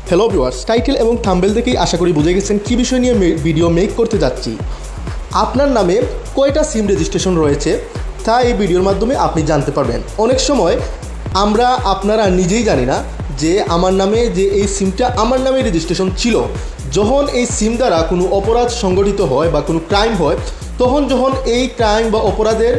Hello viewers, title এবং thumbnail দেখেই আশা করি বুঝে গেছেন কী বিষয় নিয়ে ভিডিও মেক করতে যাচ্ছি। আপনার নামে কয়টা সিম রেজিস্ট্রেশন রয়েছে তা এই ভিডিওর মাধ্যমে আপনি জানতে পারবেন। অনেক সময় আপনারা নিজেই জানি না যে আমার নামে যে এই সিমটা আমার নামে রেজিস্ট্রেশন ছিল। যখন এই সিম দ্বারা কোনো অপরাধ সংগঠিত হয় বা কোনো ক্রাইম হয়, যখন এই ক্রাইম বা অপরাধের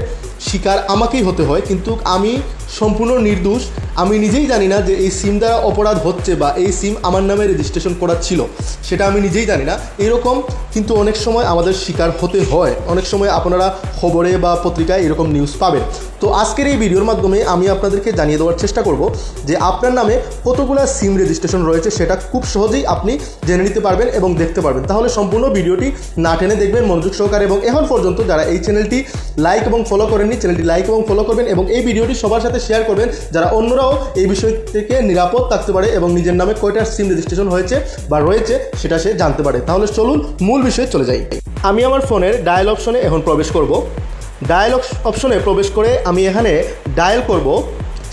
শিকার আমাকেই হতে হয়, কিন্তু আমি সম্পূর্ণ নির্দোষ। আমি নিজেই জানি না যে এই সিম দ্বারা অপরাধ হচ্ছে বা এই সিম আমার নামে রেজিস্ট্রেশন করা ছিল, সেটা আমি নিজেই জানি না। এরকম কিন্তু অনেক সময় আমাদের শিকার হতে হয়। অনেক সময় আপনারা খবরে বা পত্রিকায় এরকম নিউজ পাবেন। তো আজকের এই ভিডিওর মাধ্যমে আমি আপনাদেরকে জানিয়ে দেওয়ার চেষ্টা করব যে আপনার নামে কতগুলো সিম রেজিস্ট্রেশন রয়েছে, সেটা খুব সহজেই আপনি জেনে নিতে পারবেন এবং দেখতে পারবেন। তাহলে সম্পূর্ণ ভিডিওটি না টেনে দেখবেন মনোযোগ সহকারে, এবং এখন পর্যন্ত যারা এই চ্যানেলটি লাইক এবং ফলো করেননি, চ্যানেলটি লাইক এবং ফলো করবেন এবং এই ভিডিওটি সবার সাথে শেয়ার করবেন, যারা অন্যরাও এই বিষয় থেকে নিরাপদ থাকতে পারে এবং নিজের নামে কয়টা সিম রেজিস্ট্রেশন হয়েছে বা রয়েছে সেটা সে জানতে পারে। তাহলে চলুন মূল বিষয়ে চলে যাই। আমি আমার ফোনের ডায়াল অপশনে এখন প্রবেশ করব। ডায়াল অপশনে প্রবেশ করে আমি এখানে ডায়াল করব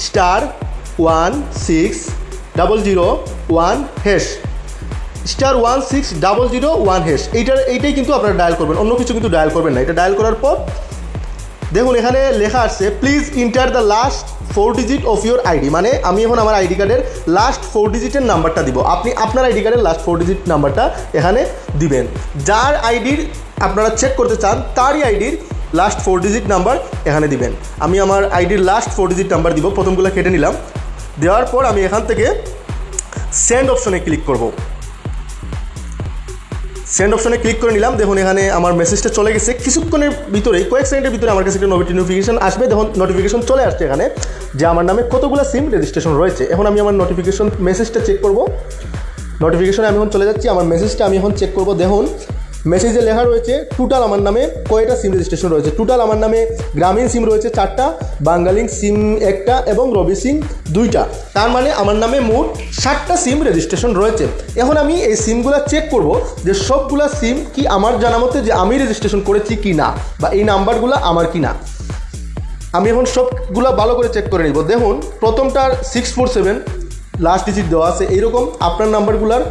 *16001#, *16001#। এইটাই কিন্তু আপনারা ডায়াল করবেন, অন্য কিছু কিন্তু ডায়াল করবেন না। এটা ডায়াল করার পর দেখুন এখানে লেখা আসছে please enter the last 4 digit of your ID. মানে আমি এখন আমার আইডি কার্ডের লাস্ট 4 ডিজিটের নাম্বারটা দিব। আপনি আপনার আইডি কার্ডের লাস্ট 4 ডিজিট নাম্বারটা এখানে দিবেন। যার আইডির আপনারা চেক করতে চান তারই আইডির লাস্ট 4 ডিজিট নাম্বার এখানে দিবেন। আমি আমার আইডির লাস্ট 4 ডিজিট নাম্বার দিব, প্রথমগুলো কেটে নিলাম। দেওয়ার পর আমি এখান থেকে সেন্ড অপশনে ক্লিক করব। সেন্ড অপশনে ক্লিক করে নিলাম। দেখুন এখানে আমার মেসেজটা চলে গেছে। কিছুক্ষণের ভিতরেই, কয়েক সেকেন্ডের ভিতরে আমার কাছে একটা নোটিফিকেশন আসবে। দেখুন নোটিফিকেশন চলে আসছে এখানে যে আমার নামে কতগুলো সিম রেজিস্ট্রেশন রয়েছে। এখন আমি আমার নোটিফিকেশন মেসেজটা চেক করব। নোটিফিকেশনে আমি এখন চলে যাচ্ছি, আমার মেসেজটা আমি এখন চেক করব। দেখুন মেসেজে লেখা রয়েছে টোটাল আমার নামে কয়টা সিম রেজিস্ট্রেশন রয়েছে। টোটাল আমার নামে গ্রামীণ সিম রয়েছে 4টা, বাঙালি সিম 1টা এবং রবি সিম 2টা। তার মানে আমার নামে মোট 7টা সিম রেজিস্ট্রেশন রয়েছে। এখন আমি এই সিমগুলো চেক করব যে সবগুলা সিম কি আমার জানা মতে যে আমি রেজিস্ট্রেশন করেছি কি না, বা এই নাম্বারগুলো আমার কি না। আমি এখন সবগুলো ভালো করে চেক করে নিব। দেখুন প্রথমটার 647 লাস্ট ডিজিট দেওয়া আছে। এইরকম আপনার নাম্বারগুলোর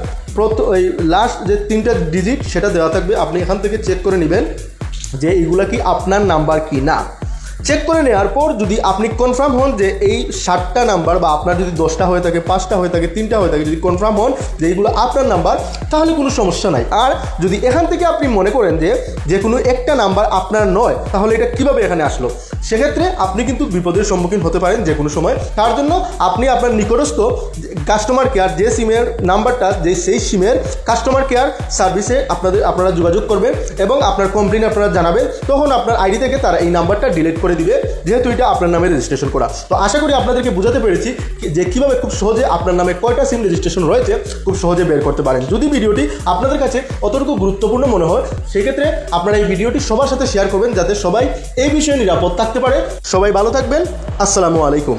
ওই লাস্ট যে 3টা ডিজিট সেটা দেওয়া থাকবে। আপনি এখান থেকে চেক করে নেবেন যে এইগুলা কি আপনার নাম্বার কি না। চেক করে নেওয়ার পর যদি আপনি কনফার্ম হন যে এই 7টা নাম্বার, বা আপনার যদি 10টা হয়ে থাকে, 5টা হয়ে থাকে, 3টা হয়ে থাকে, যদি কনফার্ম হন যে এইগুলো আপনার নাম্বার, তাহলে কোনো সমস্যা নাই। আর যদি এখান থেকে আপনি মনে করেন যে কোনো একটা নাম্বার আপনার নয়, তাহলে এটা কীভাবে এখানে আসলো, সেক্ষেত্রে আপনি কিন্তু বিপদের সম্মুখীন হতে পারেন যে কোনো সময়। তার জন্য আপনি আপনার নিকটস্থ কাস্টমার কেয়ার, যে সিমের নাম্বারটা সেই সিমের কাস্টমার কেয়ার সার্ভিসে আপনারা যোগাযোগ করবেন এবং আপনার কমপ্লেন আপনারা জানাবেন। তখন আপনার আইডি থেকে তারা এই নাম্বারটা ডিলিট করে দিবে, যেহেতু এটা আপনার নামে রেজিস্ট্রেশন করা। তো আশা করি আপনাদেরকে বোঝাতে পেরেছি যে কীভাবে খুব সহজে আপনার নামে কয়টা সিম রেজিস্ট্রেশন রয়েছে খুব সহজে বের করতে পারেন। যদি ভিডিওটি আপনাদের কাছে অতটুকু গুরুত্বপূর্ণ মনে হয়, সেক্ষেত্রে আপনারা এই ভিডিওটি সবার সাথে শেয়ার করবেন, যাতে সবাই এই বিষয়ে নিরাপদ থাকতে পারে। সবাই ভালো থাকবেন। আসসালামু আলাইকুম।